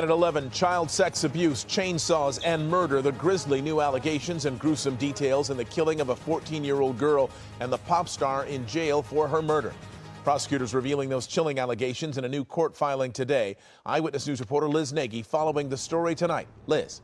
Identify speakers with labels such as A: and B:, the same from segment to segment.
A: At 11, child sex abuse, chainsaws, and murder. The grisly new allegations and gruesome details in the killing of a 14-year-old girl and the pop star in jail for her murder. Prosecutors revealing those chilling allegations in a new court filing today. Eyewitness News reporter Liz Nagy following the story tonight. Liz.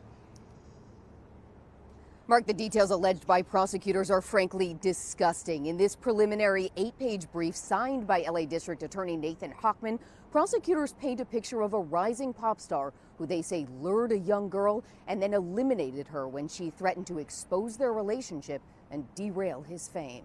B: Mark, the details alleged by prosecutors are frankly disgusting. In this preliminary 8-page brief signed by LA District Attorney Nathan Hochman, prosecutors paint a picture of a rising pop star who they say lured a young girl and then eliminated her when she threatened to expose their relationship and derail his fame.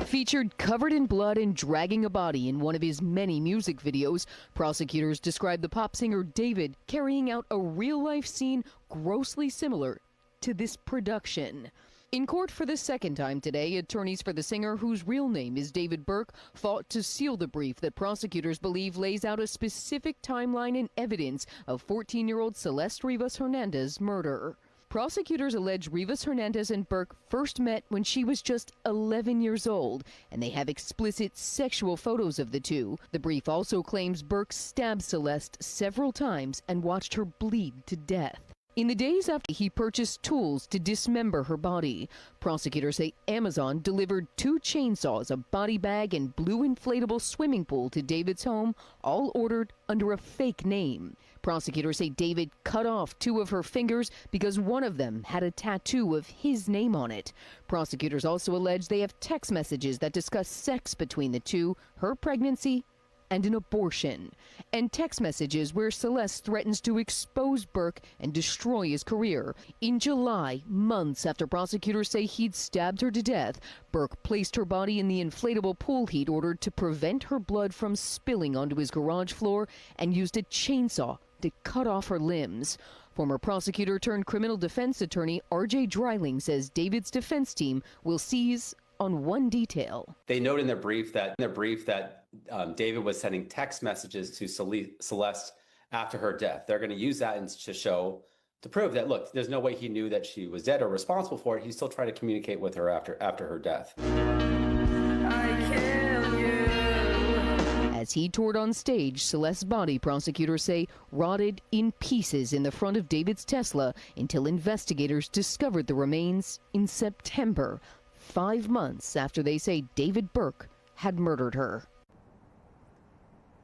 C: Featured covered in blood and dragging a body in one of his many music videos, prosecutors described the pop singer David carrying out a real-life scene grossly similar to this production. In court for the second time today, attorneys for the singer, whose real name is David Burke, fought to seal the brief that prosecutors believe lays out a specific timeline and evidence of 14-year-old Celeste Rivas Hernandez murder. Prosecutors allege Rivas Hernandez and Burke first met when she was just 11 years old, and they have explicit sexual photos of the two. The brief also claims Burke stabbed Celeste several times and watched her bleed to death. In the days after, he purchased tools to dismember her body. Prosecutors say Amazon delivered 2 chainsaws, a body bag, and blue inflatable swimming pool to David's home, all ordered under a fake name. Prosecutors say David cut off 2 of her fingers because one of them had a tattoo of his name on it. Prosecutors also allege they have text messages that discuss sex between the two, her pregnancy, and an abortion, and text messages where Celeste threatens to expose Burke and destroy his career. In July, months after prosecutors say he'd stabbed her to death, Burke placed her body in the inflatable pool he'd ordered to prevent her blood from spilling onto his garage floor and used a chainsaw to cut off her limbs. Former prosecutor turned criminal defense attorney R.J. Dreiling says David's defense team will seize on one detail.
D: They note in their brief that David was sending text messages to Celeste after her death. They're going to use that to prove that, look, there's no way he knew that she was dead or responsible for it. He still tried to communicate with her after her death.
C: As he toured on stage, Celeste's body, prosecutors say, rotted in pieces in the front of David's Tesla until investigators discovered the remains in September, 5 months after they say David Burke had murdered her.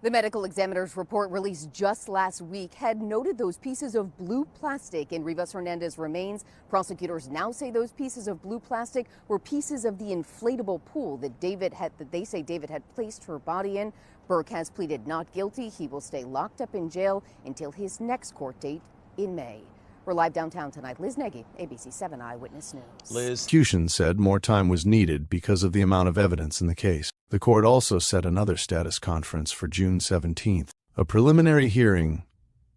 B: The medical examiner's report released just last week had noted those pieces of blue plastic in Rivas Hernandez's remains. Prosecutors now say those pieces of blue plastic were pieces of the inflatable pool that they say David had placed her body in. Burke has pleaded not guilty. He will stay locked up in jail until his next court date in May. We're live downtown tonight. Liz Nagy, ABC 7 Eyewitness News.
A: Liz.
E: Prosecution said more time was needed because of the amount of evidence in the case. The court also set another status conference for June 17th. A preliminary hearing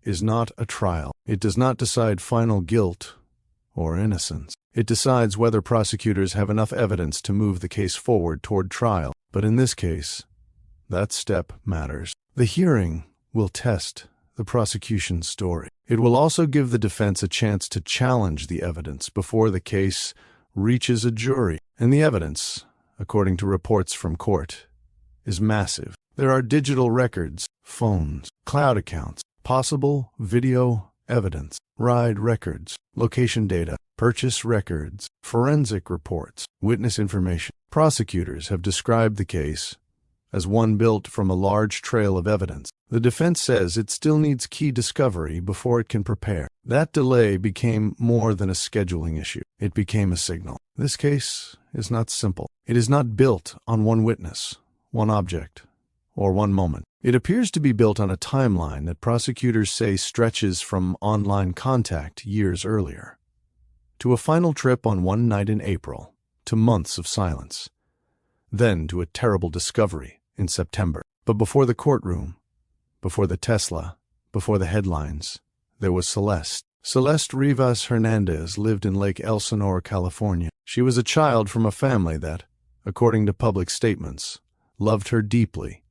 E: is not a trial. It does not decide final guilt or innocence. It decides whether prosecutors have enough evidence to move the case forward toward trial. But in this case, that step matters. The hearing will test the prosecution's story. It will also give the defense a chance to challenge the evidence before the case reaches a jury. And the evidence, according to reports from court, is massive. There are digital records, phones, cloud accounts, possible video evidence, ride records, location data, purchase records, forensic reports, witness information. Prosecutors have described the case as one built from a large trail of evidence. The defense says it still needs key discovery before it can prepare. That delay became more than a scheduling issue. It became a signal. This case is not simple. It is not built on one witness, one object, or one moment. It appears to be built on a timeline that prosecutors say stretches from online contact years earlier, to a final trip on one night in April, to months of silence, then to a terrible discovery in September. But before the courtroom, before the Tesla, before the headlines, there was Celeste. Celeste Rivas Hernandez lived in Lake Elsinore, California. She was a child from a family that, according to public statements, loved her deeply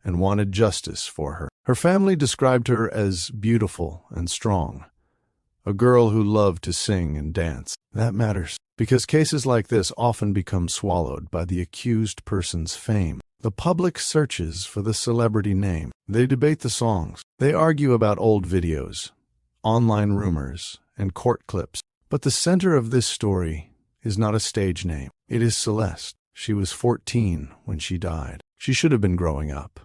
E: and wanted justice for her. Her family described her as beautiful and strong, a girl who loved to sing and dance. That matters, because cases like this often become swallowed by the accused person's fame. The public searches for the celebrity name. They debate the songs. They argue about old videos, online rumors, and court clips. But the center of this story is not a stage name. It is Celeste. She was 14 when she died. She should have been growing up,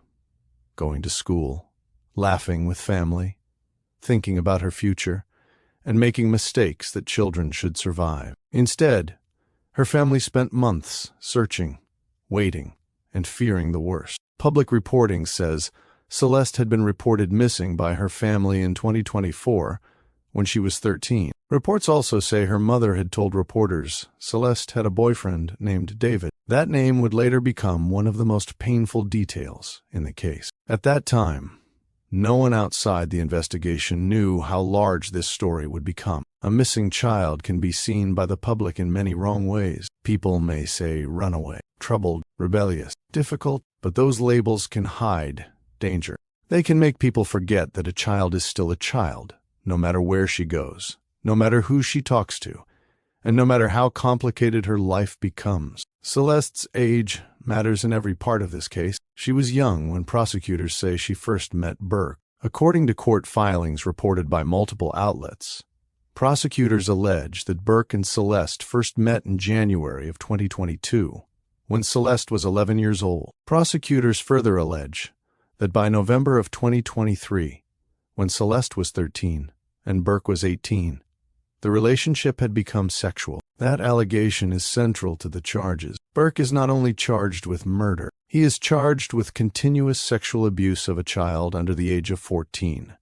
E: going to school, laughing with family, thinking about her future, and making mistakes that children should survive. Instead, her family spent months searching, waiting, and fearing the worst. Public reporting says Celeste had been reported missing by her family in 2024 when she was 13. Reports also say her mother had told reporters Celeste had a boyfriend named David. That name would later become one of the most painful details in the case. At that time, no one outside the investigation knew how large this story would become. A missing child can be seen by the public in many wrong ways. People may say runaway, troubled, rebellious, difficult, but those labels can hide danger. They can make people forget that a child is still a child, no matter where she goes, no matter who she talks to, and no matter how complicated her life becomes. Celeste's age matters in every part of this case. She was young when prosecutors say she first met Burke. According to court filings reported by multiple outlets, prosecutors allege that Burke and Celeste first met in January of 2022, when Celeste was 11 years old. Prosecutors further allege that by November of 2023, when Celeste was 13 and Burke was 18, the relationship had become sexual. That allegation is central to the charges. Burke is not only charged with murder, he is charged with continuous sexual abuse of a child under the age of 14,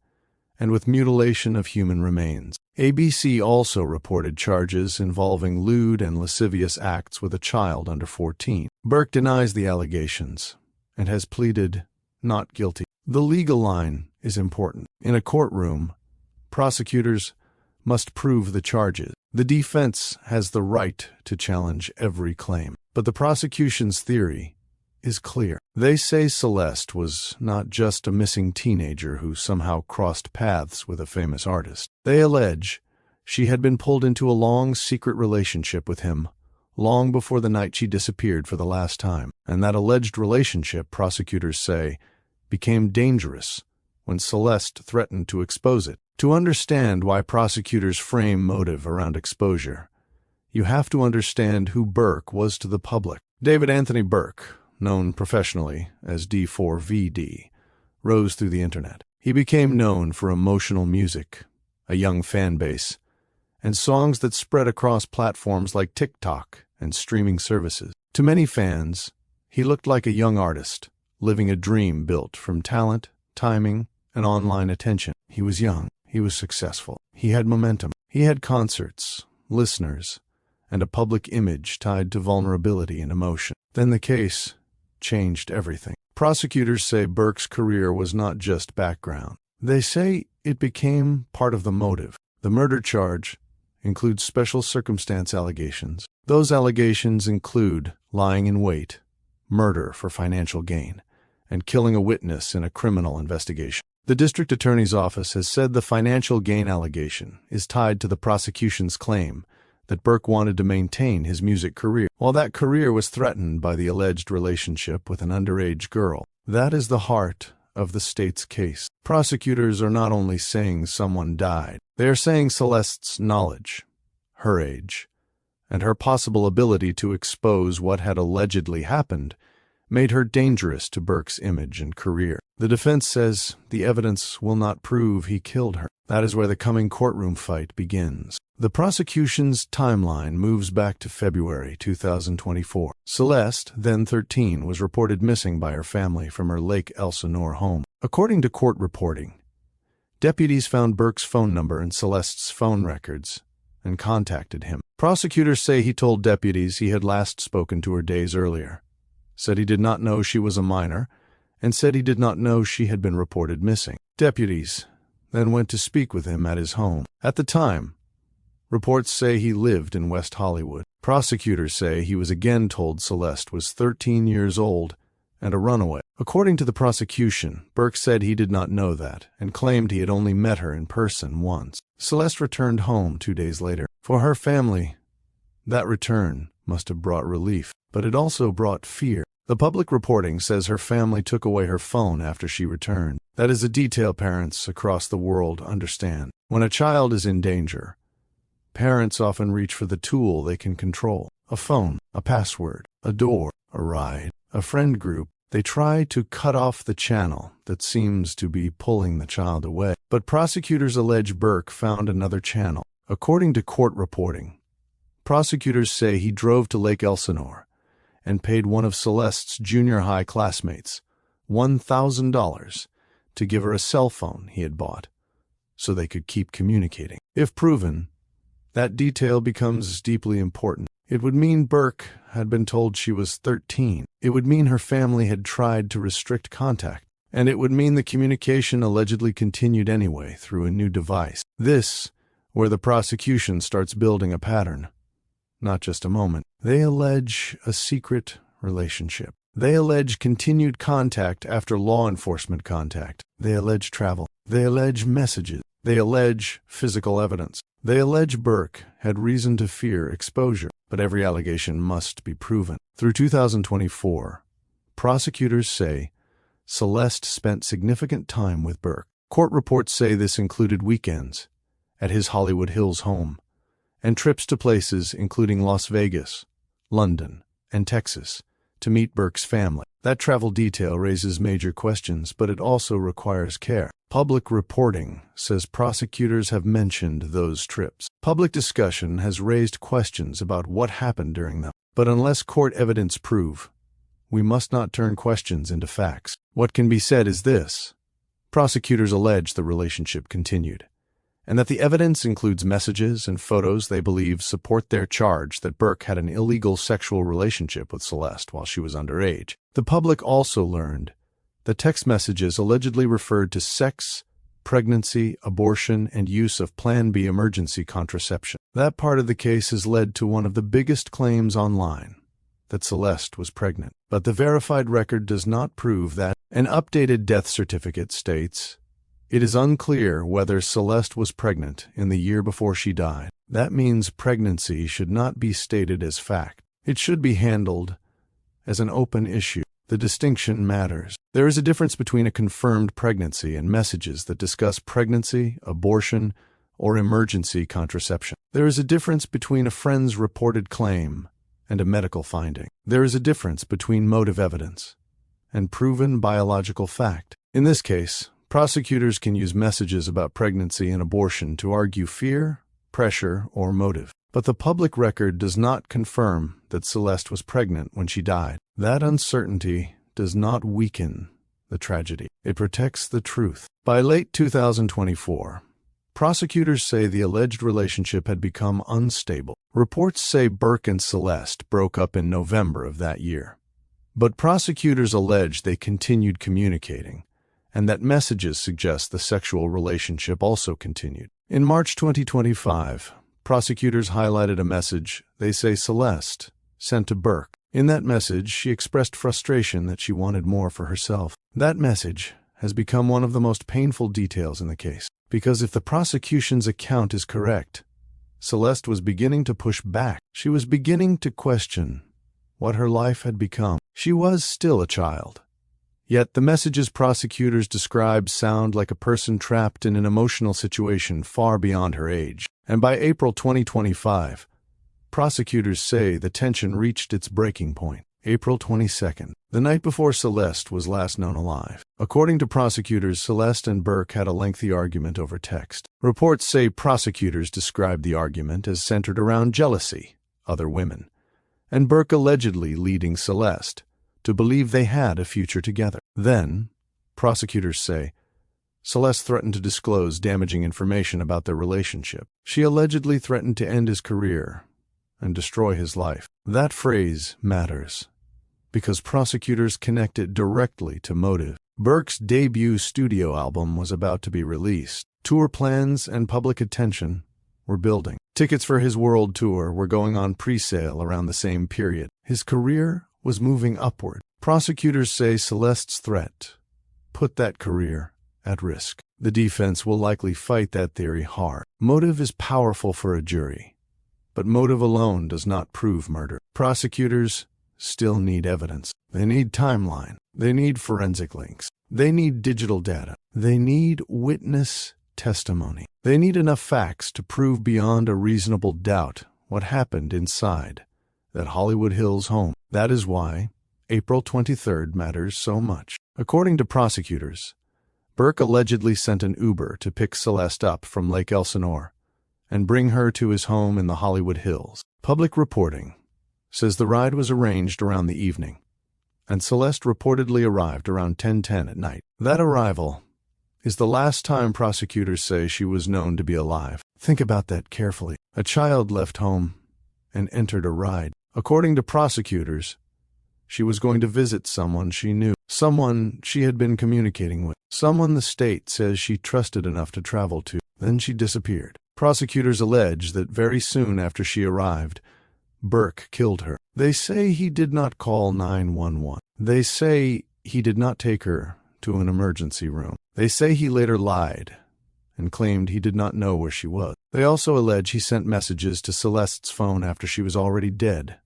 E: and with mutilation of human remains. ABC also reported charges involving lewd and lascivious acts with a child under 14. Burke denies the allegations and has pleaded not guilty. The legal line is important. In a courtroom, prosecutors must prove the charges. The defense has the right to challenge every claim, but the prosecution's theory is clear. They say Celeste was not just a missing teenager who somehow crossed paths with a famous artist. They allege she had been pulled into a long, secret relationship with him long before the night she disappeared for the last time, and that alleged relationship, prosecutors say, became dangerous when Celeste threatened to expose it. To understand why prosecutors frame motive around exposure, you have to understand who Burke was to the public. David Anthony Burke, known professionally as d4vd, rose through the internet. He became known for emotional music, a young fan base, and songs that spread across platforms like TikTok and streaming services. To many fans, he looked like a young artist, living a dream built from talent, timing, and online attention. He was young. He was successful. He had momentum. He had concerts, listeners, and a public image tied to vulnerability and emotion. Then the case changed everything. Prosecutors say Burke's career was not just background. They say it became part of the motive. The murder charge includes special circumstance allegations. Those allegations include lying in wait, murder for financial gain, and killing a witness in a criminal investigation. The district attorney's office has said the financial gain allegation is tied to the prosecution's claim that Burke wanted to maintain his music career, while that career was threatened by the alleged relationship with an underage girl. That is the heart of the state's case. Prosecutors are not only saying someone died, they are saying Celeste's knowledge, her age, and her possible ability to expose what had allegedly happened made her dangerous to Burke's image and career. The defense says the evidence will not prove he killed her. That is where the coming courtroom fight begins. The prosecution's timeline moves back to February 2024. Celeste, then 13, was reported missing by her family from her Lake Elsinore home. According to court reporting, deputies found Burke's phone number in Celeste's phone records and contacted him. Prosecutors say he told deputies he had last spoken to her days earlier, said he did not know she was a minor, and said he did not know she had been reported missing. Deputies then went to speak with him at his home. At the time, reports say he lived in West Hollywood. Prosecutors say he was again told Celeste was 13 years old and a runaway. According to the prosecution, Burke said he did not know that and claimed he had only met her in person once. Celeste returned home 2 days later. For her family, that return must have brought relief, but it also brought fear. The public reporting says her family took away her phone after she returned. That is a detail parents across the world understand. When a child is in danger, parents often reach for the tool they can control. A phone, a password, a door, a ride, a friend group. They try to cut off the channel that seems to be pulling the child away. But prosecutors allege Burke found another channel. According to court reporting, prosecutors say he drove to Lake Elsinore and paid one of Celeste's junior high classmates $1,000 to give her a cell phone he had bought so they could keep communicating. If proven, that detail becomes deeply important. It would mean Burke had been told she was 13. It would mean her family had tried to restrict contact. And it would mean the communication allegedly continued anyway through a new device. This, where the prosecution starts building a pattern, not just a moment. They allege a secret relationship. They allege continued contact after law enforcement contact. They allege travel. They allege messages. They allege physical evidence. They allege Burke had reason to fear exposure, but every allegation must be proven. Through 2024, prosecutors say Celeste spent significant time with Burke. Court reports say this included weekends at his Hollywood Hills home and trips to places including Las Vegas, London, and Texas to meet Burke's family. That travel detail raises major questions, but it also requires care. Public reporting says prosecutors have mentioned those trips. Public discussion has raised questions about what happened during them. But unless court evidence prove, we must not turn questions into facts. What can be said is this: prosecutors allege the relationship continued, and that the evidence includes messages and photos they believe support their charge that Burke had an illegal sexual relationship with Celeste while she was underage. The public also learned the text messages allegedly referred to sex, pregnancy, abortion, and use of Plan B emergency contraception. That part of the case has led to one of the biggest claims online, that Celeste was pregnant. But the verified record does not prove that. An updated death certificate states, "It is unclear whether Celeste was pregnant in the year before she died." That means pregnancy should not be stated as fact. It should be handled as an open issue. The distinction matters. There is a difference between a confirmed pregnancy and messages that discuss pregnancy, abortion, or emergency contraception. There is a difference between a friend's reported claim and a medical finding. There is a difference between motive evidence and proven biological fact. In this case, prosecutors can use messages about pregnancy and abortion to argue fear, pressure, or motive. But the public record does not confirm that Celeste was pregnant when she died. That uncertainty does not weaken the tragedy. It protects the truth. By late 2024, prosecutors say the alleged relationship had become unstable. Reports say Burke and Celeste broke up in November of that year. But prosecutors allege they continued communicating, and that messages suggest the sexual relationship also continued. In March 2025, prosecutors highlighted a message they say Celeste sent to Burke. In that message, she expressed frustration that she wanted more for herself. That message has become one of the most painful details in the case, because if the prosecution's account is correct, Celeste was beginning to push back. She was beginning to question what her life had become. She was still a child. Yet the messages prosecutors describe sound like a person trapped in an emotional situation far beyond her age. And by April 2025, prosecutors say the tension reached its breaking point. April 22nd, the night before Celeste was last known alive. According to prosecutors, Celeste and Burke had a lengthy argument over text. Reports say prosecutors described the argument as centered around jealousy, other women, and Burke allegedly leading Celeste to believe they had a future together. Then, prosecutors say, Celeste threatened to disclose damaging information about their relationship. She allegedly threatened to end his career and destroy his life. That phrase matters because prosecutors connect it directly to motive. Burke's debut studio album was about to be released. Tour plans and public attention were building. Tickets for his world tour were going on pre-sale around the same period. His career was moving upward. Prosecutors say Celeste's threat put that career at risk. The defense will likely fight that theory hard. Motive is powerful for a jury, But motive alone does not prove murder. Prosecutors still need evidence. They need timeline. They need forensic links. They need digital data. They need witness testimony. They need enough facts to prove beyond a reasonable doubt what happened inside that Hollywood Hills home. That is why April 23rd matters so much. According to prosecutors, Burke allegedly sent an Uber to pick Celeste up from Lake Elsinore and bring her to his home in the Hollywood Hills. Public reporting says the ride was arranged around the evening, and Celeste reportedly arrived around 10:10 at night. That arrival is the last time prosecutors say she was known to be alive. Think about that carefully. A child left home and entered a ride. According to prosecutors, she was going to visit someone she knew, someone she had been communicating with, someone the state says she trusted enough to travel to. Then she disappeared. Prosecutors allege that very soon after she arrived, Burke killed her. They say he did not call 911. They say he did not take her to an emergency room. They say he later lied and claimed he did not know where she was. They also allege he sent messages to Celeste's phone after she was already dead,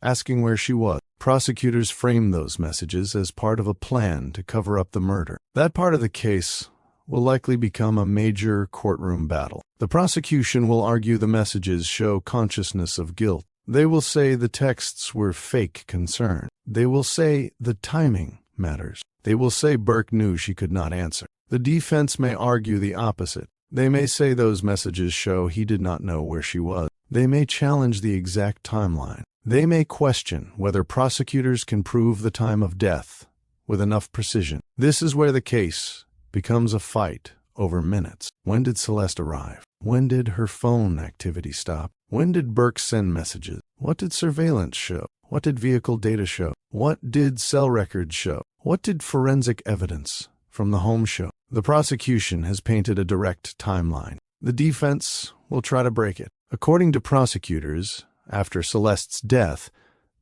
E: asking where she was. Prosecutors framed those messages as part of a plan to cover up the murder. That part of the case will likely become a major courtroom battle. The prosecution will argue the messages show consciousness of guilt. They will say the texts were fake concern. They will say the timing matters. They will say Burke knew she could not answer. The defense may argue the opposite. They may say those messages show he did not know where she was. They may challenge the exact timeline. They may question whether prosecutors can prove the time of death with enough precision. This is where the case becomes a fight over minutes. When did Celeste arrive? When did her phone activity stop? When did Burke send messages? What did surveillance show? What did vehicle data show? What did cell records show? What did forensic evidence from the home show? The prosecution has painted a direct timeline. The defense will try to break it. According to prosecutors, after Celeste's death,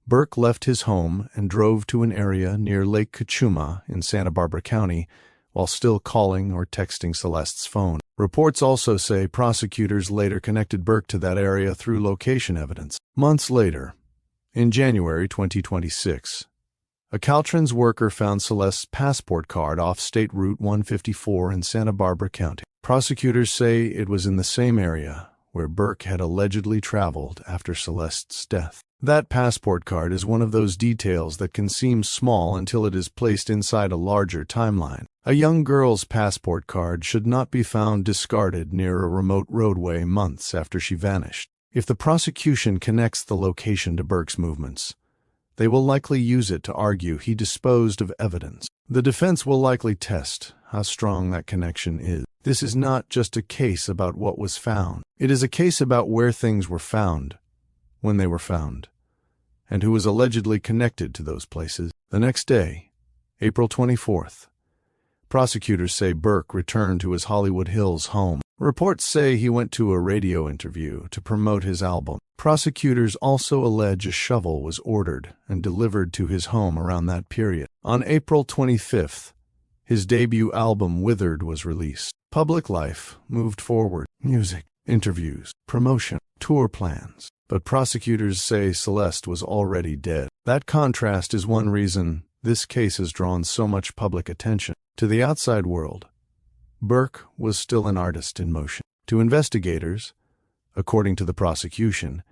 E: Burke left his home and drove to an area near Lake Cachuma in Santa Barbara County while still calling or texting Celeste's phone. Reports also say prosecutors later connected Burke to that area through location evidence. Months later, in January 2026, a Caltrans worker found Celeste's passport card off State Route 154 in Santa Barbara County. Prosecutors say it was in the same area where Burke had allegedly traveled after Celeste's death. That passport card is one of those details that can seem small until it is placed inside a larger timeline. A young girl's passport card should not be found discarded near a remote roadway months after she vanished. If the prosecution connects the location to Burke's movements, they will likely use it to argue he disposed of evidence. The defense will likely test how strong that connection is. This is not just a case about what was found. It is a case about where things were found, when they were found, and who was allegedly connected to those places. The next day, April 24th, prosecutors say Burke returned to his Hollywood Hills home. Reports say he went to a radio interview to promote his album. Prosecutors also allege a shovel was ordered and delivered to his home around that period. On April 25th, his debut album Withered was released. Public life moved forward. Music, interviews, promotion, tour plans. But prosecutors say Celeste was already dead. That contrast is one reason this case has drawn so much public attention. To the outside world, Burke was still an artist in motion. To investigators, according to the prosecution,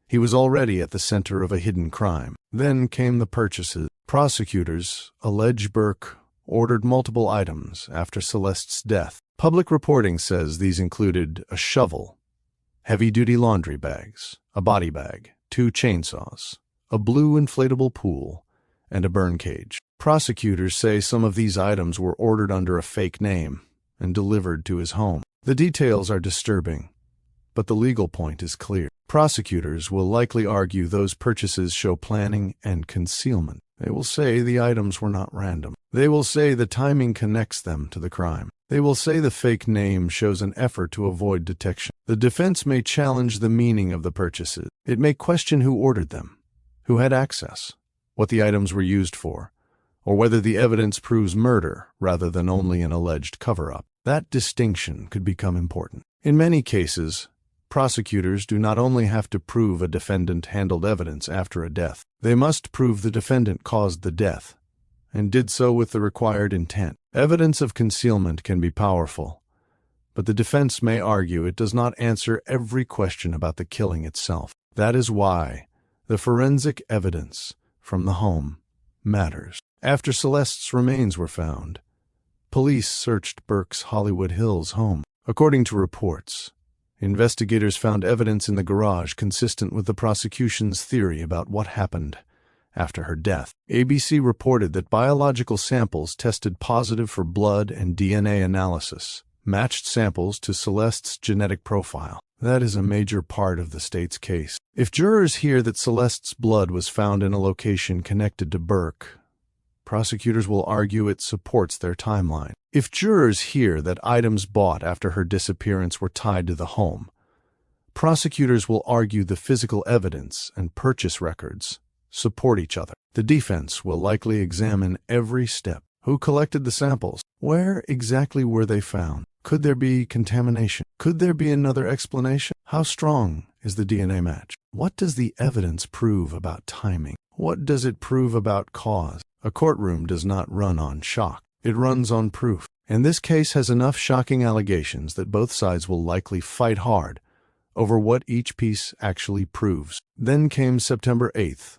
E: he was already at the center of a hidden crime. Then came the purchases. Prosecutors allege Burke ordered multiple items after Celeste's death. Public reporting says these included a shovel, heavy-duty laundry bags, a body bag, 2 chainsaws, a blue inflatable pool, and a burn cage. Prosecutors say some of these items were ordered under a fake name and delivered to his home. The details are disturbing, but the legal point is clear. Prosecutors will likely argue those purchases show planning and concealment. They will say the items were not random. They will say the timing connects them to the crime. They will say the fake name shows an effort to avoid detection. The defense may challenge the meaning of the purchases. It may question who ordered them, who had access, what the items were used for, or whether the evidence proves murder rather than only an alleged cover-up. That distinction could become important. In many cases, Prosecutors do not only have to prove a defendant handled evidence after a death, they must prove the defendant caused the death, and did so with the required intent. Evidence of concealment can be powerful, but the defense may argue it does not answer every question about the killing itself. That is why the forensic evidence from the home matters. After Celeste's remains were found, police searched Burke's Hollywood Hills home. According to reports, investigators found evidence in the garage consistent with the prosecution's theory about what happened after her death. ABC reported that biological samples tested positive for blood and DNA analysis, matched samples to Celeste's genetic profile. That is a major part of the state's case. If jurors hear that Celeste's blood was found in a location connected to Burke, prosecutors will argue it supports their timeline. If jurors hear that items bought after her disappearance were tied to the home, prosecutors will argue the physical evidence and purchase records support each other. The defense will likely examine every step. Who collected the samples? Where exactly were they found? Could there be contamination? Could there be another explanation? How strong is the DNA match? What does the evidence prove about timing? What does it prove about cause? A courtroom does not run on shock. It runs on proof. And this case has enough shocking allegations that both sides will likely fight hard over what each piece actually proves. Then came September 8th,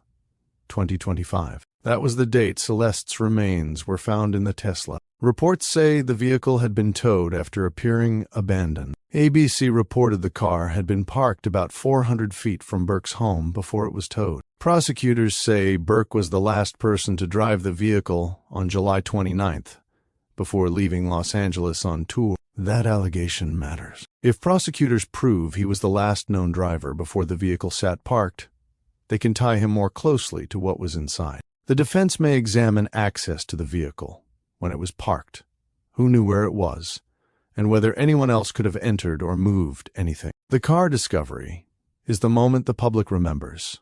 E: 2025. That was the date Celeste's remains were found in the Tesla. Reports say the vehicle had been towed after appearing abandoned. ABC reported the car had been parked about 400 feet from Burke's home before it was towed. Prosecutors say Burke was the last person to drive the vehicle on July 29th, before leaving Los Angeles on tour. That allegation matters. If prosecutors prove he was the last known driver before the vehicle sat parked, they can tie him more closely to what was inside. The defense may examine access to the vehicle when it was parked, who knew where it was, and whether anyone else could have entered or moved anything. The car discovery is the moment the public remembers,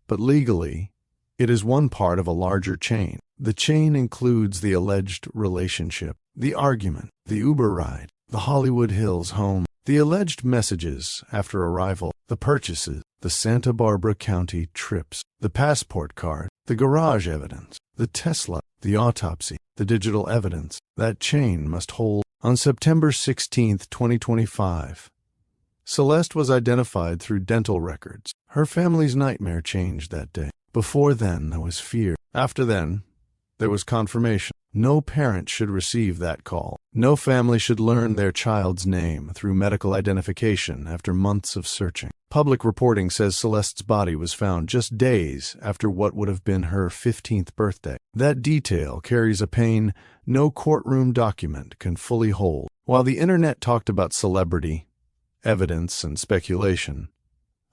E: but legally, it is one part of a larger chain. The chain includes the alleged relationship, the argument, the Uber ride, the Hollywood Hills home, the alleged messages after arrival, the purchases, the Santa Barbara County trips, the passport card, the garage evidence, the Tesla, the autopsy, the digital evidence. That chain must hold. On September 16, 2025, Celeste was identified through dental records. Her family's nightmare changed that day. Before then, there was fear. After then, there was confirmation. No parent should receive that call. No family should learn their child's name through medical identification after months of searching. Public reporting says Celeste's body was found just days after what would have been her 15th birthday. That detail carries a pain no courtroom document can fully hold. While the internet talked about celebrity, evidence, and speculation,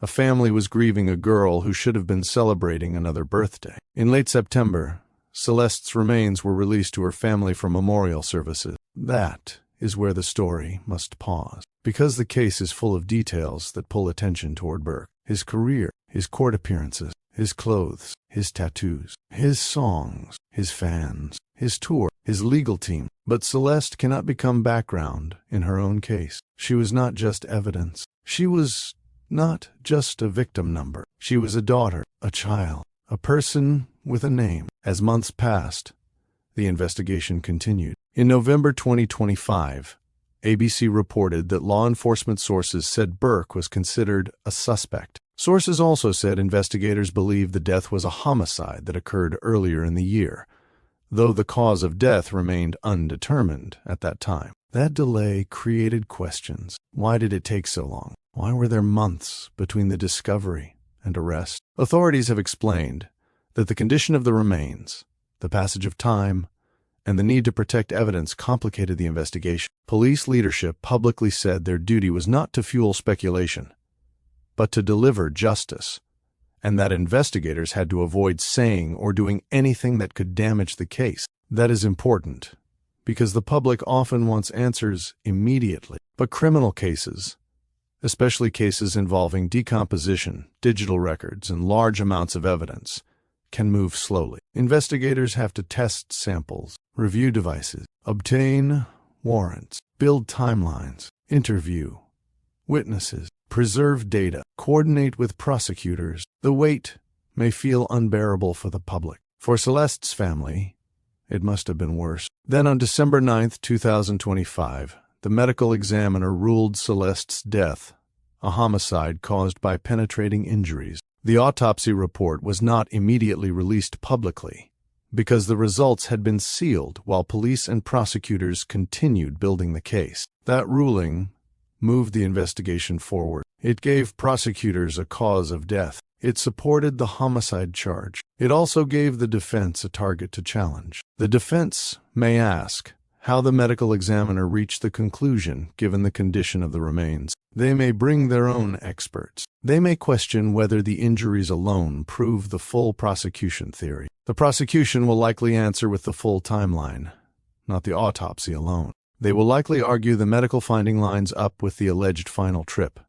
E: a family was grieving a girl who should have been celebrating another birthday. In late September, Celeste's remains were released to her family for memorial services. That is where the story must pause, because the case is full of details that pull attention toward Burke. His career, his court appearances, his clothes, his tattoos, his songs, his fans, his tour, his legal team. But Celeste cannot become background in her own case. She was not just evidence. She was not just a victim number. She was a daughter, a child, a person with a name. As months passed, the investigation continued. In November 2025, ABC reported that law enforcement sources said Burke was considered a suspect. Sources also said investigators believed the death was a homicide that occurred earlier in the year, though the cause of death remained undetermined at that time. That delay created questions. Why did it take so long? Why were there months between the discovery and arrest? Authorities have explained that the condition of the remains, the passage of time, and the need to protect evidence complicated the investigation. Police leadership publicly said their duty was not to fuel speculation, but to deliver justice, and that investigators had to avoid saying or doing anything that could damage the case. That is important, because the public often wants answers immediately. But criminal cases, especially cases involving decomposition, digital records, and large amounts of evidence, can move slowly. Investigators have to test samples, review devices, obtain warrants, build timelines, interview witnesses, preserve data, coordinate with prosecutors. The weight may feel unbearable for the public. For Celeste's family, it must have been worse. Then on December 9, 2025, the medical examiner ruled Celeste's death a homicide caused by penetrating injuries. The autopsy report was not immediately released publicly because the results had been sealed while police and prosecutors continued building the case. That ruling moved the investigation forward. It gave prosecutors a cause of death. It supported the homicide charge. It also gave the defense a target to challenge. The defense may ask how the medical examiner reached the conclusion given the condition of the remains. They may bring their own experts. They may question whether the injuries alone prove the full prosecution theory. The prosecution will likely answer with the full timeline, not the autopsy alone. They will likely argue the medical finding lines up with the alleged final trip,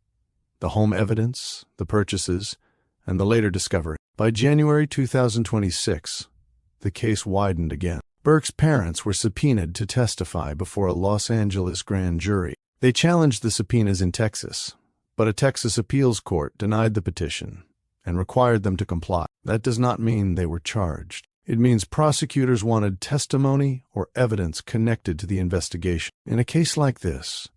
E: the home evidence, the purchases, and the later discovery. By January 2026, the case widened again. Burke's parents were subpoenaed to testify before a Los Angeles grand jury. They challenged the subpoenas in Texas, but a Texas appeals court denied the petition and required them to comply. That does not mean they were charged. It means prosecutors wanted testimony or evidence connected to the investigation. In a case like this,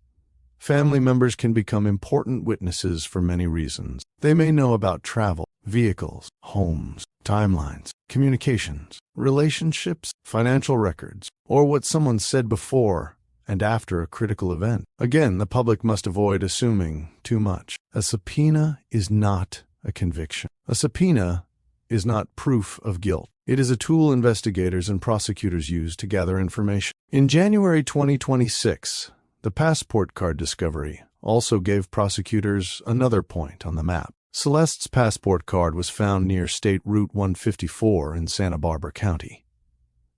E: family members can become important witnesses for many reasons. They may know about travel, vehicles, homes, timelines, communications, relationships, financial records, or what someone said before and after a critical event. Again, the public must avoid assuming too much. A subpoena is not a conviction. A subpoena is not proof of guilt. It is a tool investigators and prosecutors use to gather information. In January 2026, the passport card discovery also gave prosecutors another point on the map. Celeste's passport card was found near State Route 154 in Santa Barbara County,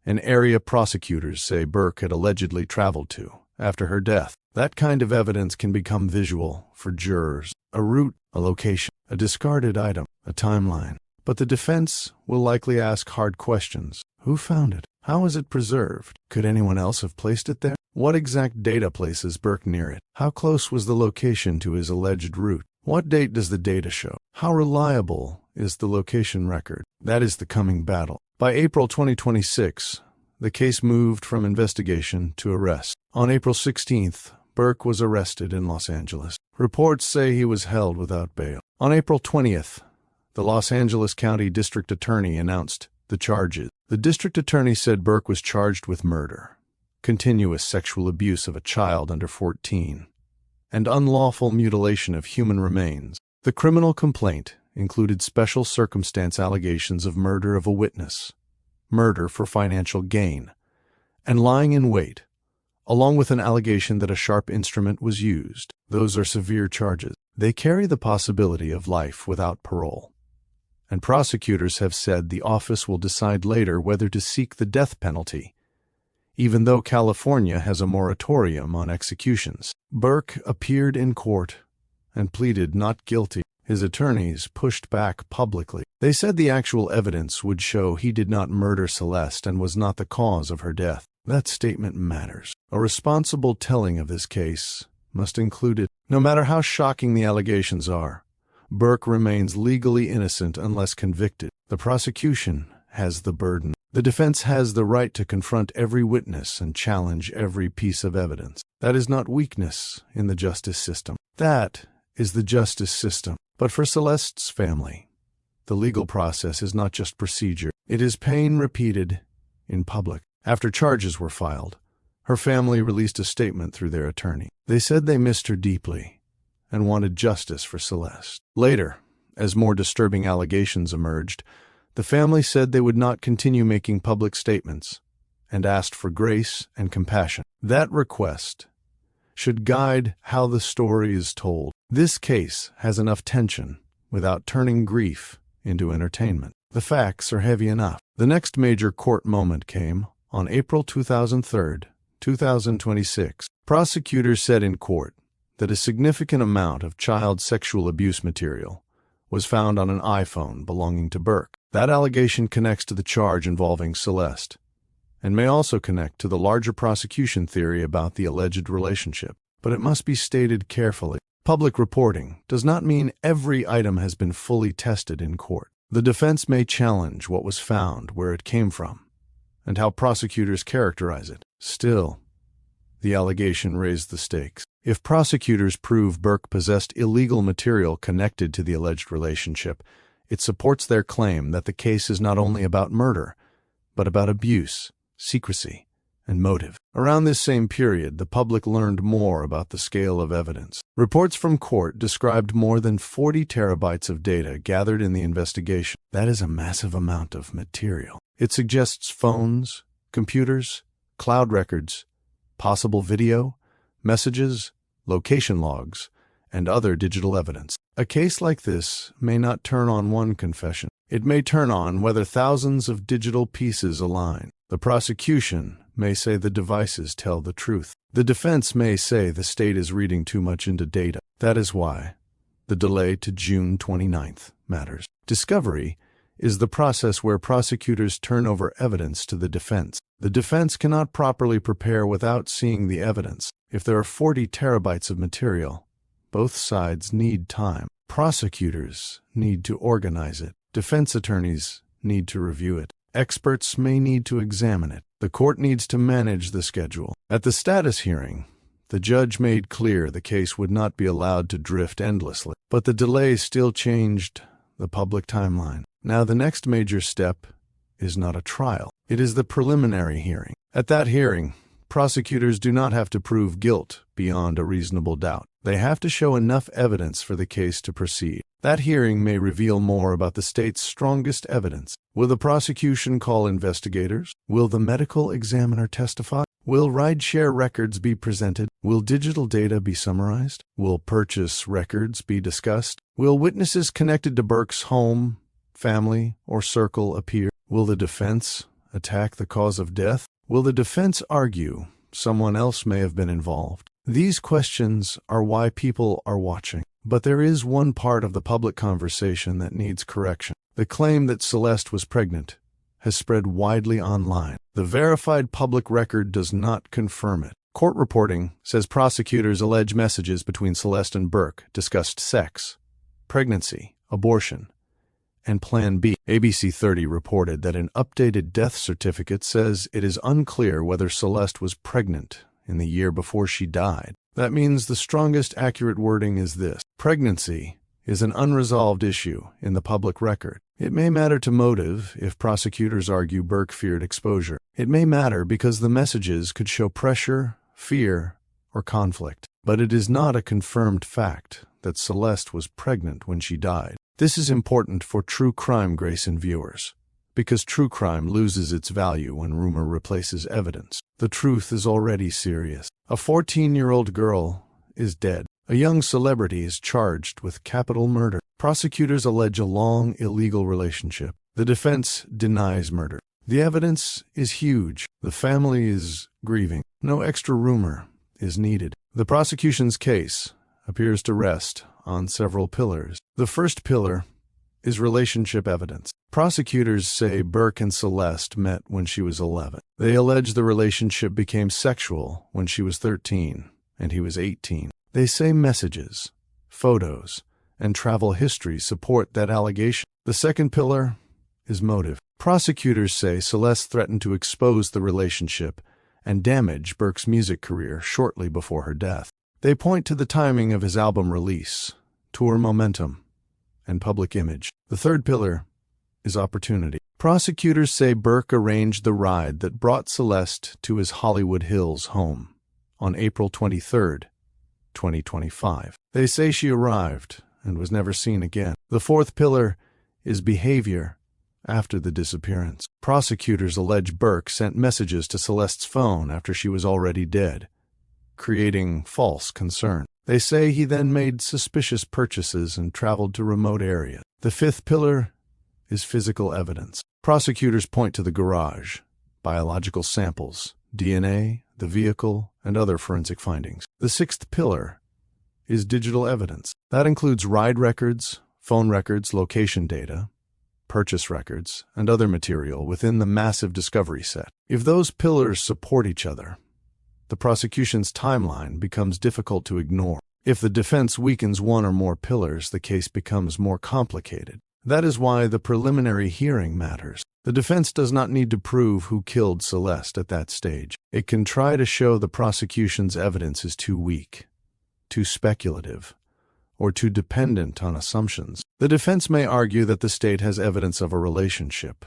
E: an area prosecutors say Burke had allegedly traveled to after her death. That kind of evidence can become visual for jurors. A route, a location, a discarded item, a timeline. But the defense will likely ask hard questions. Who found it? How is it preserved? Could anyone else have placed it there? What exact data places Burke near it? How close was the location to his alleged route? What date does the data show? How reliable is the location record? That is the coming battle. By April 2026, the case moved from investigation to arrest. On April 16th, Burke was arrested in Los Angeles. Reports say he was held without bail. On April 20th, the Los Angeles County District Attorney announced the charges. The district attorney said Burke was charged with murder, continuous sexual abuse of a child under 14, and unlawful mutilation of human remains. The criminal complaint included special circumstance allegations of murder of a witness, murder for financial gain, and lying in wait, along with an allegation that a sharp instrument was used. Those are severe charges. They carry the possibility of life without parole. And prosecutors have said the office will decide later whether to seek the death penalty, even though California has a moratorium on executions. Burke appeared in court and pleaded not guilty. His attorneys pushed back publicly. They said the actual evidence would show he did not murder Celeste and was not the cause of her death. That statement matters. A responsible telling of this case must include it. No matter how shocking the allegations are, Burke remains legally innocent unless convicted. The prosecution has the burden. The defense has the right to confront every witness and challenge every piece of evidence. That is not weakness in the justice system. That is the justice system. But for Celeste's family, the legal process is not just procedure. It is pain repeated in public. After charges were filed, her family released a statement through their attorney. They said they missed her deeply and wanted justice for Celeste. Later, as more disturbing allegations emerged, the family said they would not continue making public statements and asked for grace and compassion. That request should guide how the story is told. This case has enough tension without turning grief into entertainment. The facts are heavy enough. The next major court moment came on April 2003, 2026. Prosecutors said in court that a significant amount of child sexual abuse material was found on an iPhone belonging to Burke. That allegation connects to the charge involving Celeste and may also connect to the larger prosecution theory about the alleged relationship. But it must be stated carefully. Public reporting does not mean every item has been fully tested in court. The defense may challenge what was found, where it came from, and how prosecutors characterize it. Still, the allegation raised the stakes. If prosecutors prove Burke possessed illegal material connected to the alleged relationship, it supports their claim that the case is not only about murder, but about abuse, secrecy, and motive. Around this same period, the public learned more about the scale of evidence. Reports from court described more than 40 terabytes of data gathered in the investigation. That is a massive amount of material. It suggests phones, computers, cloud records, possible video, messages, location logs, and other digital evidence. A case like this may not turn on one confession. It may turn on whether thousands of digital pieces align. The prosecution may say the devices tell the truth. The defense may say the state is reading too much into data. That is why the delay to June 29th matters. Discovery is the process where prosecutors turn over evidence to the defense. The defense cannot properly prepare without seeing the evidence. If there are 40 terabytes of material, both sides need time. Prosecutors need to organize it. Defense attorneys need to review it. Experts may need to examine it. The court needs to manage the schedule. At the status hearing, the judge made clear the case would not be allowed to drift endlessly. But the delay still changed the public timeline. Now the next major step is not a trial. It is the preliminary hearing. At that hearing, prosecutors do not have to prove guilt beyond a reasonable doubt. They have to show enough evidence for the case to proceed. That hearing may reveal more about the state's strongest evidence. Will the prosecution call investigators? Will the medical examiner testify? Will rideshare records be presented? Will digital data be summarized? Will purchase records be discussed? Will witnesses connected to Burke's home, family, or circle appear? Will the defense attack the cause of death? Will the defense argue someone else may have been involved? These questions are why people are watching. But there is one part of the public conversation that needs correction. The claim that Celeste was pregnant has spread widely online. The verified public record does not confirm it. Court reporting says prosecutors allege messages between Celeste and Burke discussed sex, pregnancy, abortion, and Plan B. ABC 30 reported that an updated death certificate says it is unclear whether Celeste was pregnant in the year before she died. That means the strongest accurate wording is this: pregnancy is an unresolved issue in the public record. It may matter to motive if prosecutors argue Burke feared exposure. It may matter because the messages could show pressure, fear, or conflict. But it is not a confirmed fact that Celeste was pregnant when she died. This is important for true crime Greyson viewers, because true crime loses its value when rumor replaces evidence. The truth is already serious. A 14-year-old girl is dead. A young celebrity is charged with capital murder. Prosecutors allege a long, illegal relationship. The defense denies murder. The evidence is huge. The family is grieving. No extra rumor is needed. The prosecution's case appears to rest on several pillars. The first pillar is relationship evidence. Prosecutors say Burke and Celeste met when she was 11. They allege the relationship became sexual when she was 13 and he was 18. They say messages, photos, and travel history support that allegation. The second pillar is motive. Prosecutors say Celeste threatened to expose the relationship and damage Burke's music career shortly before her death. They point to the timing of his album release, tour momentum, and public image. The third pillar is opportunity. Prosecutors say Burke arranged the ride that brought Celeste to his Hollywood Hills home on April 23, 2025. They say she arrived and was never seen again. The fourth pillar is behavior after the disappearance. Prosecutors allege Burke sent messages to Celeste's phone after she was already dead, creating false concern. They say he then made suspicious purchases and traveled to remote areas. The fifth pillar is physical evidence. Prosecutors point to the garage, biological samples, DNA, the vehicle, and other forensic findings. The sixth pillar is digital evidence. That includes ride records, phone records, location data, purchase records, and other material within the massive discovery set. If those pillars support each other, the prosecution's timeline becomes difficult to ignore. If the defense weakens one or more pillars, the case becomes more complicated. That is why the preliminary hearing matters. The defense does not need to prove who killed Celeste at that stage. It can try to show the prosecution's evidence is too weak, too speculative, or too dependent on assumptions. The defense may argue that the state has evidence of a relationship,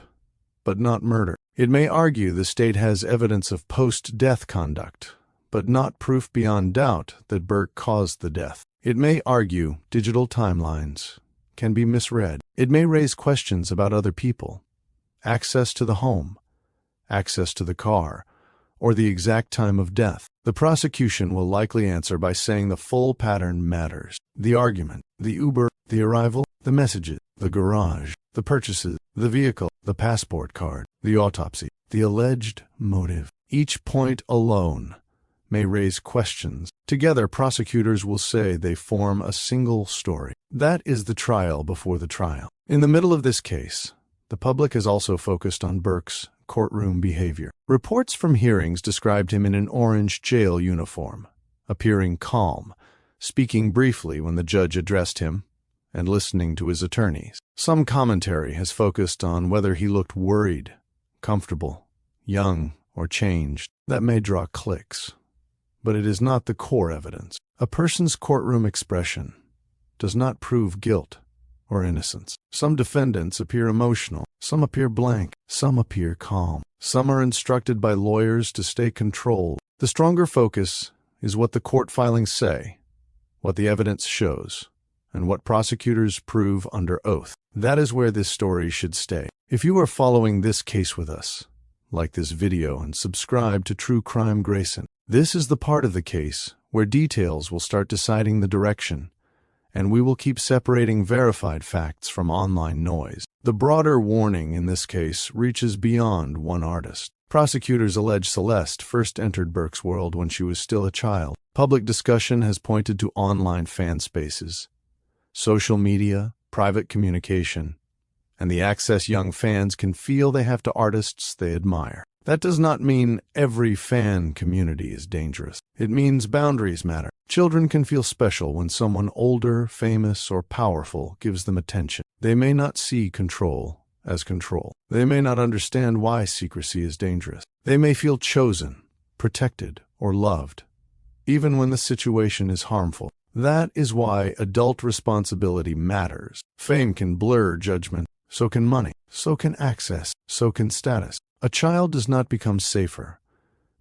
E: but not murder. It may argue the state has evidence of post-death conduct, but not proof beyond doubt that Burke caused the death. It may argue digital timelines can be misread. It may raise questions about other people, access to the home, access to the car, or the exact time of death. The prosecution will likely answer by saying the full pattern matters. The argument, the Uber, the arrival, the messages, the garage, the purchases, the vehicle, the passport card, the autopsy, the alleged motive. Each point alone may raise questions. Together, prosecutors will say they form a single story. That is the trial before the trial. In the middle of this case, the public has also focused on Burke's courtroom behavior. Reports from hearings described him in an orange jail uniform, appearing calm, speaking briefly when the judge addressed him, and listening to his attorneys. Some commentary has focused on whether he looked worried, comfortable, young, or changed. That may draw clicks, but it is not the core evidence. A person's courtroom expression does not prove guilt or innocence. Some defendants appear emotional, some appear blank, some appear calm. Some are instructed by lawyers to stay controlled. The stronger focus is what the court filings say, what the evidence shows, and what prosecutors prove under oath. That is where this story should stay. If you are following this case with us, like this video and subscribe to True Crime Greyson. This is the part of the case where details will start deciding the direction, and we will keep separating verified facts from online noise. The broader warning in this case reaches beyond one artist. Prosecutors allege Celeste first entered Burke's world when she was still a child. Public discussion has pointed to online fan spaces, social media, private communication, and the access young fans can feel they have to artists they admire. That does not mean every fan community is dangerous. It means boundaries matter. Children can feel special when someone older, famous, or powerful gives them attention. They may not see control as control. They may not understand why secrecy is dangerous. They may feel chosen, protected, or loved, even when the situation is harmful. That is why adult responsibility matters. Fame can blur judgment. So can money. So can access. So can status. A child does not become safer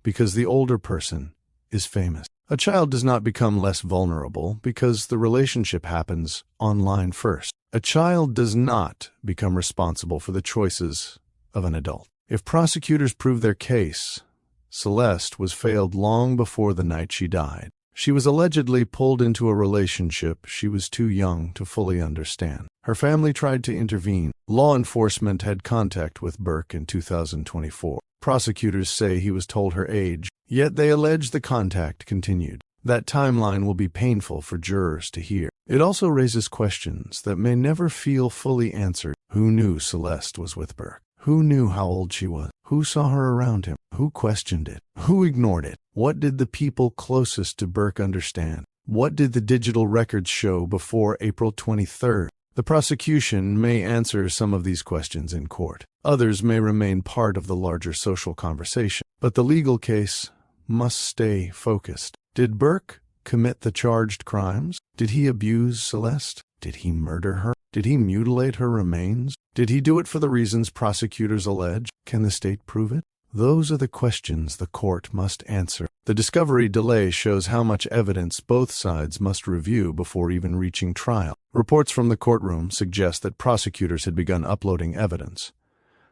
E: because the older person is famous. A child does not become less vulnerable because the relationship happens online first. A child does not become responsible for the choices of an adult. If prosecutors prove their case, Celeste was failed long before the night she died. She was allegedly pulled into a relationship she was too young to fully understand. Her family tried to intervene. Law enforcement had contact with Burke in 2024. Prosecutors say he was told her age, yet they allege the contact continued. That timeline will be painful for jurors to hear. It also raises questions that may never feel fully answered. Who knew Celeste was with Burke? Who knew how old she was? Who saw her around him? Who questioned it? Who ignored it? What did the people closest to Burke understand? What did the digital records show before April 23rd? The prosecution may answer some of these questions in court. Others may remain part of the larger social conversation. But the legal case must stay focused. Did Burke commit the charged crimes? Did he abuse Celeste? Did he murder her? Did he mutilate her remains? Did he do it for the reasons prosecutors allege? Can the state prove it? Those are the questions the court must answer. The discovery delay shows how much evidence both sides must review before even reaching trial. Reports from the courtroom suggest that prosecutors had begun uploading evidence,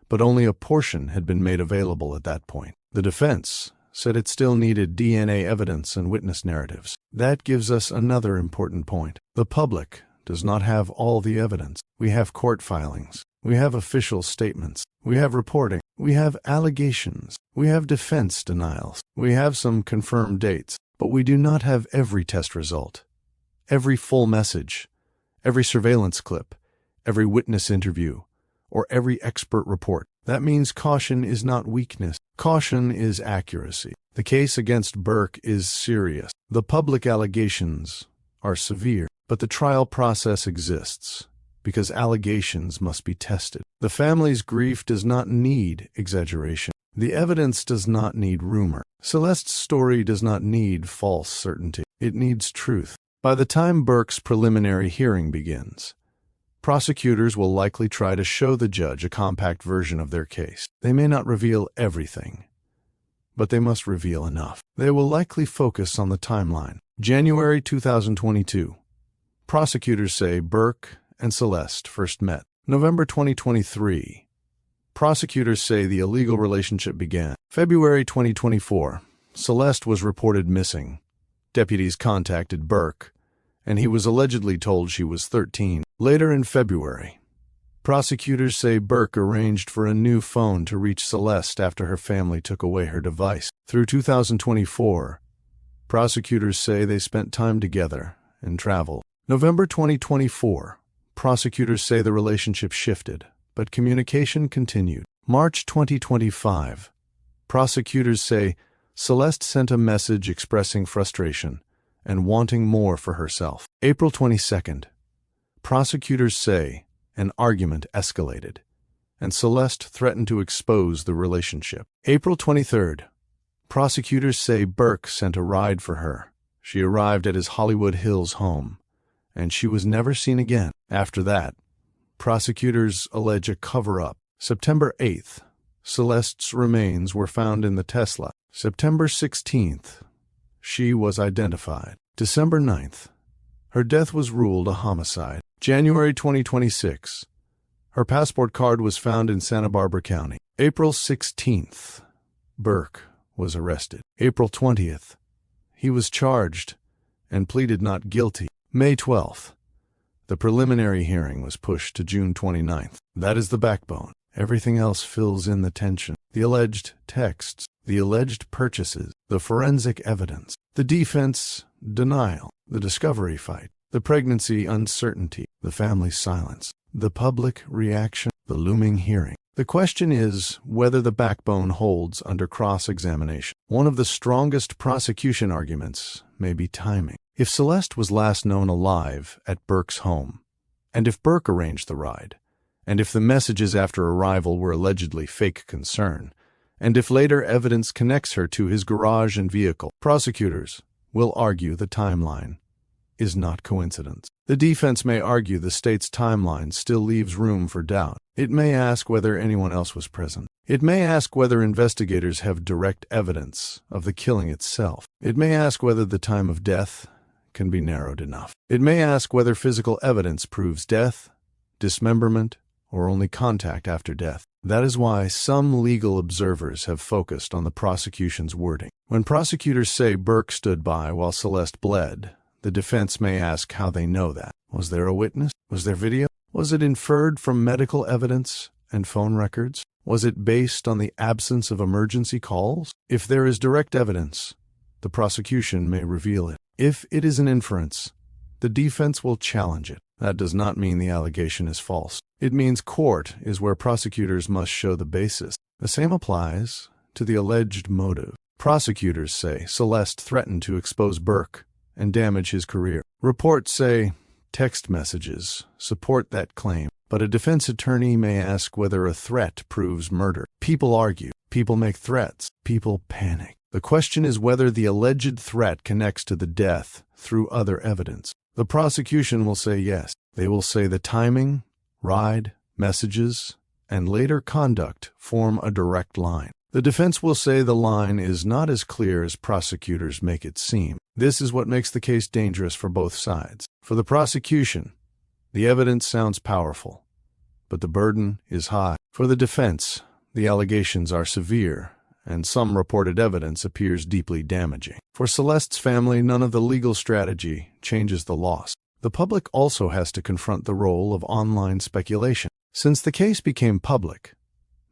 E: but only a portion had been made available at that point. The defense said it still needed DNA evidence and witness narratives. That gives us another important point. The public does not have all the evidence. We have court filings. We have official statements. We have reporting. We have allegations. We have defense denials. We have some confirmed dates. But we do not have every test result, every full message, every surveillance clip, every witness interview, or every expert report. That means caution is not weakness. Caution is accuracy. The case against Burke is serious. The public allegations are severe, but the trial process exists because allegations must be tested. The family's grief does not need exaggeration. The evidence does not need rumor. Celeste's story does not need false certainty. It needs truth. By the time Burke's preliminary hearing begins, prosecutors will likely try to show the judge a compact version of their case. They may not reveal everything, but they must reveal enough. They will likely focus on the timeline. January 2022. Prosecutors say Burke and Celeste first met. November 2023. Prosecutors say the illegal relationship began. February 2024. Celeste was reported missing. Deputies contacted Burke, and he was allegedly told she was 13. Later in February, prosecutors say Burke arranged for a new phone to reach Celeste after her family took away her device. Through 2024, prosecutors say they spent time together and traveled. November 2024, prosecutors say the relationship shifted, but communication continued. March 2025, prosecutors say Celeste sent a message expressing frustration and wanting more for herself. April 22nd, prosecutors say an argument escalated, and Celeste threatened to expose the relationship. April 23rd, prosecutors say Burke sent a ride for her. She arrived at his Hollywood Hills home, and she was never seen again. After that, prosecutors allege a cover-up. September 8th, Celeste's remains were found in the Tesla. September 16th, she was identified. December 9th, her death was ruled a homicide. January 2026, her passport card was found in Santa Barbara County. April 16th, Burke was arrested. April 20th, he was charged and pleaded not guilty. May 12th, the preliminary hearing was pushed to June 29th. That is the backbone. Everything else fills in the tension. The alleged texts, the alleged purchases, the forensic evidence, the defense denial, the discovery fight, the pregnancy uncertainty, the family silence, the public reaction, the looming hearing. The question is whether the backbone holds under cross-examination. One of the strongest prosecution arguments may be timing. If Celeste was last known alive at Burke's home, and if Burke arranged the ride, and if the messages after arrival were allegedly fake concern, and if later evidence connects her to his garage and vehicle, prosecutors will argue the timeline is not coincidence. The defense may argue the state's timeline still leaves room for doubt. It may ask whether anyone else was present. It may ask whether investigators have direct evidence of the killing itself. It may ask whether the time of death can be narrowed enough. It may ask whether physical evidence proves death, dismemberment, or only contact after death. That is why some legal observers have focused on the prosecution's wording. When prosecutors say Burke stood by while Celeste bled, the defense may ask how they know that. Was there a witness? Was there video? Was it inferred from medical evidence and phone records? Was it based on the absence of emergency calls? If there is direct evidence, the prosecution may reveal it. If it is an inference, the defense will challenge it. That does not mean the allegation is false. It means court is where prosecutors must show the basis. The same applies to the alleged motive. Prosecutors say Celeste threatened to expose Burke and damage his career. Reports say text messages support that claim, but a defense attorney may ask whether a threat proves murder. People argue. People make threats. People panic. The question is whether the alleged threat connects to the death through other evidence. The prosecution will say yes. They will say the timing, ride, messages, and later conduct form a direct line. The defense will say the line is not as clear as prosecutors make it seem. This is what makes the case dangerous for both sides. For the prosecution, the evidence sounds powerful, but the burden is high. For the defense, the allegations are severe, and some reported evidence appears deeply damaging. For Celeste's family, none of the legal strategy changes the loss. The public also has to confront the role of online speculation. Since the case became public,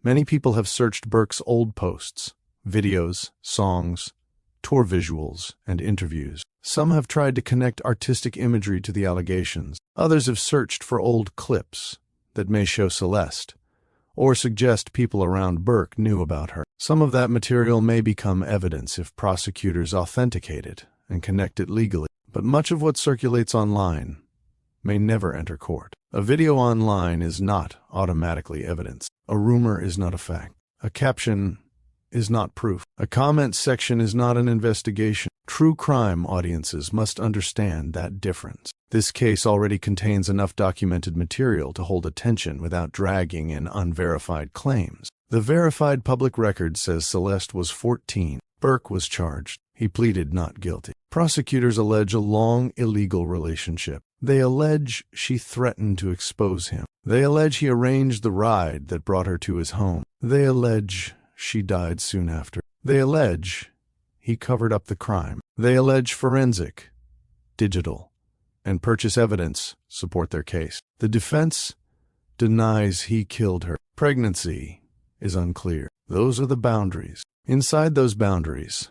E: many people have searched Burke's old posts, videos, songs, tour visuals, and interviews. Some have tried to connect artistic imagery to the allegations. Others have searched for old clips that may show Celeste, or suggest people around Burke knew about her. Some of that material may become evidence if prosecutors authenticate it and connect it legally. But much of what circulates online may never enter court. A video online is not automatically evidence. A rumor is not a fact. A caption is not proof. A comment section is not an investigation. True crime audiences must understand that difference. This case already contains enough documented material to hold attention without dragging in unverified claims. The verified public record says Celeste was 14. Burke was charged. He pleaded not guilty. Prosecutors allege a long illegal relationship. They allege she threatened to expose him. They allege he arranged the ride that brought her to his home. They allege she died soon after. They allege he covered up the crime. They allege forensic, digital, and purchase evidence support their case. The defense denies he killed her. Pregnancy is unclear. Those are the boundaries. Inside those boundaries,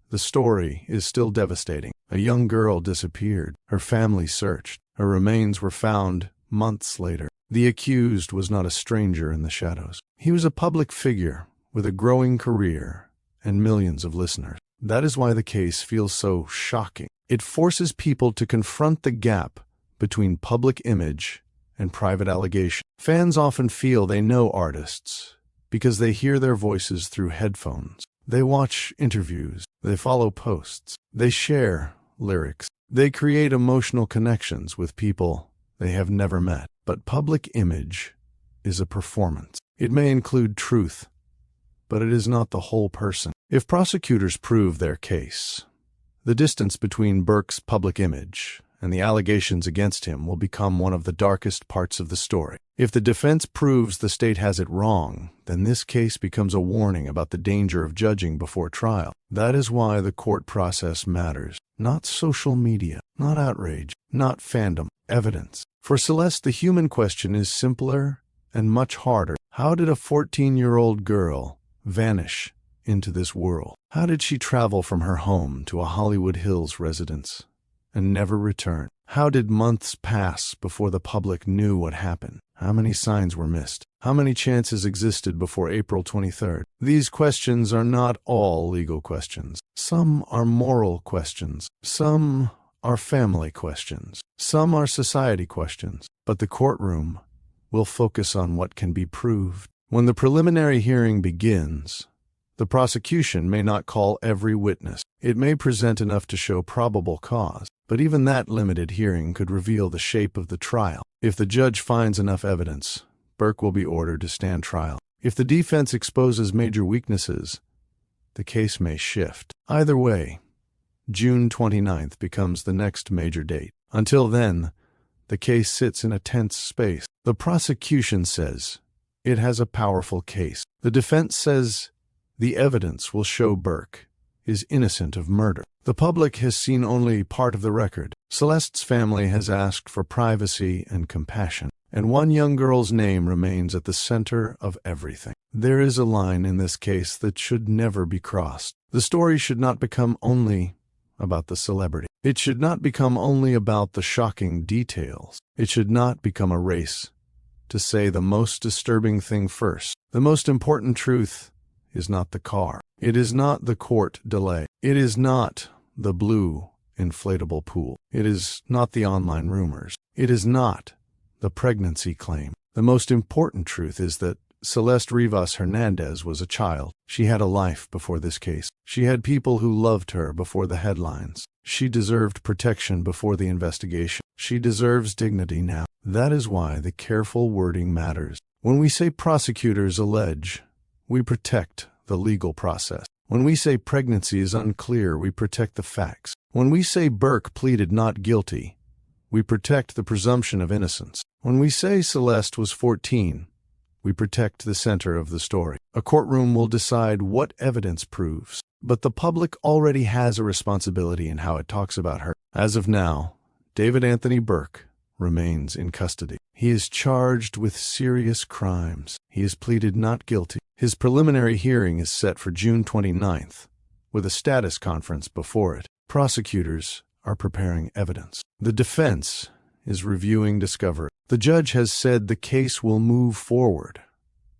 E: the story is still devastating. A young girl disappeared. Her family searched. Her remains were found months later. The accused was not a stranger in the shadows. He was a public figure with a growing career and millions of listeners. That is why the case feels so shocking. It forces people to confront the gap between public image and private allegation. Fans often feel they know artists because they hear their voices through headphones. They watch interviews. They follow posts. They share lyrics. They create emotional connections with people they have never met. But public image is a performance. It may include truth, but it is not the whole person. If prosecutors prove their case, the distance between Burke's public image and the allegations against him will become one of the darkest parts of the story. If the defense proves the state has it wrong, then this case becomes a warning about the danger of judging before trial. That is why the court process matters. Not social media, not outrage, not fandom, evidence. For Celeste, the human question is simpler and much harder. How did a 14-year-old girl vanish into this world? How did she travel from her home to a Hollywood Hills residence and never return? How did months pass before the public knew what happened? How many signs were missed? How many chances existed before April 23rd? These questions are not all legal questions. Some are moral questions. Some are family questions. Some are society questions. But the courtroom will focus on what can be proved. When the preliminary hearing begins, the prosecution may not call every witness. It may present enough to show probable cause, but even that limited hearing could reveal the shape of the trial. If the judge finds enough evidence, Burke will be ordered to stand trial. If the defense exposes major weaknesses, the case may shift. Either way, June 29th becomes the next major date. Until then, the case sits in a tense space. The prosecution says it has a powerful case. The defense says the evidence will show Burke is innocent of murder. The public has seen only part of the record. Celeste's family has asked for privacy and compassion, and one young girl's name remains at the center of everything. There is a line in this case that should never be crossed. The story should not become only about the celebrity. It should not become only about the shocking details. It should not become a race to say the most disturbing thing first. The most important truth is not the car. It is not the court delay. It is not the blue inflatable pool. It is not the online rumors. It is not the pregnancy claim. The most important truth is that Celeste Rivas Hernandez was a child. She had a life before this case. She had people who loved her before the headlines. She deserved protection before the investigation. She deserves dignity now. That is why the careful wording matters. When we say prosecutors allege, we protect the legal process. When we say pregnancy is unclear, we protect the facts. When we say Burke pleaded not guilty, we protect the presumption of innocence. When we say Celeste was 14, we protect the center of the story. A courtroom will decide what evidence proves, but the public already has a responsibility in how it talks about her. As of now, David Anthony Burke remains in custody. He is charged with serious crimes. He has pleaded not guilty. His preliminary hearing is set for June 29th, with a status conference before it. Prosecutors are preparing evidence. The defense is reviewing discovery. The judge has said the case will move forward,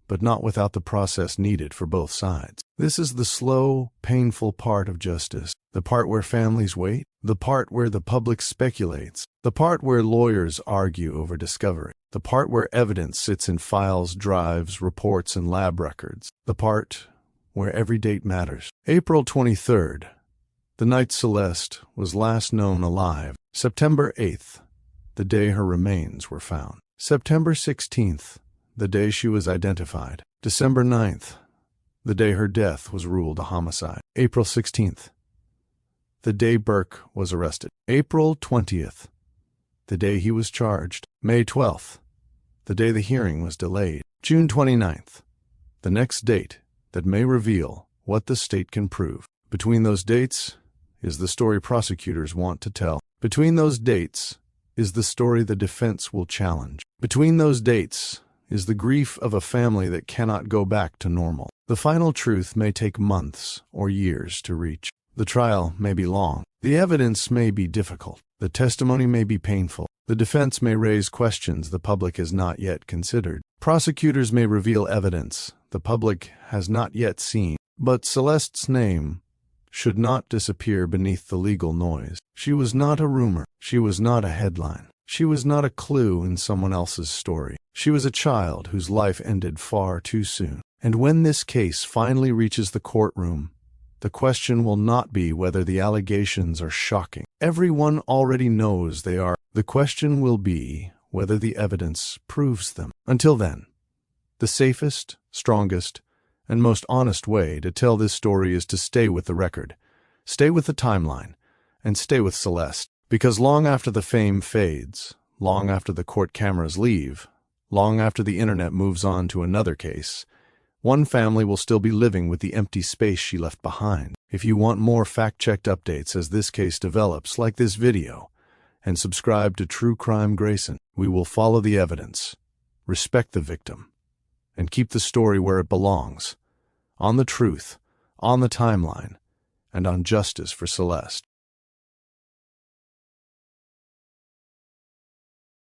E: but not without the process needed for both sides. This is the slow, painful part of justice, the part where families wait, the part where the public speculates, the part where lawyers argue over discovery, the part where evidence sits in files, drives, reports, and lab records, the part where every date matters. April 23rd, the night Celeste was last known alive. September 8th, the day her remains were found. September 16th, the day she was identified. December 9th, the day her death was ruled a homicide. April 16th, the day Burke was arrested. April 20th, the day he was charged. May 12th, the day the hearing was delayed. June 29th, the next date that may reveal what the state can prove. Between those dates is the story prosecutors want to tell. Between those dates is the story the defense will challenge. Between those dates is the grief of a family that cannot go back to normal. The final truth may take months or years to reach. The trial may be long. The evidence may be difficult. The testimony may be painful. The defense may raise questions the public has not yet considered. Prosecutors may reveal evidence the public has not yet seen. But Celeste's name should not disappear beneath the legal noise. She was not a rumor. She was not a headline. She was not a clue in someone else's story. She was a child whose life ended far too soon. And when this case finally reaches the courtroom, the question will not be whether the allegations are shocking. Everyone already knows they are. The question will be whether the evidence proves them. Until then, the safest, strongest, and most honest way to tell this story is to stay with the record, stay with the timeline, and stay with Celeste. Because long after the fame fades, long after the court cameras leave, long after the internet moves on to another case, one family will still be living with the empty space she left behind. If you want more fact-checked updates as this case develops, like this video, and subscribe to True Crime Greyson. We will follow the evidence, respect the victim, and keep the story where it belongs, on the truth, on the timeline, and on justice for Celeste.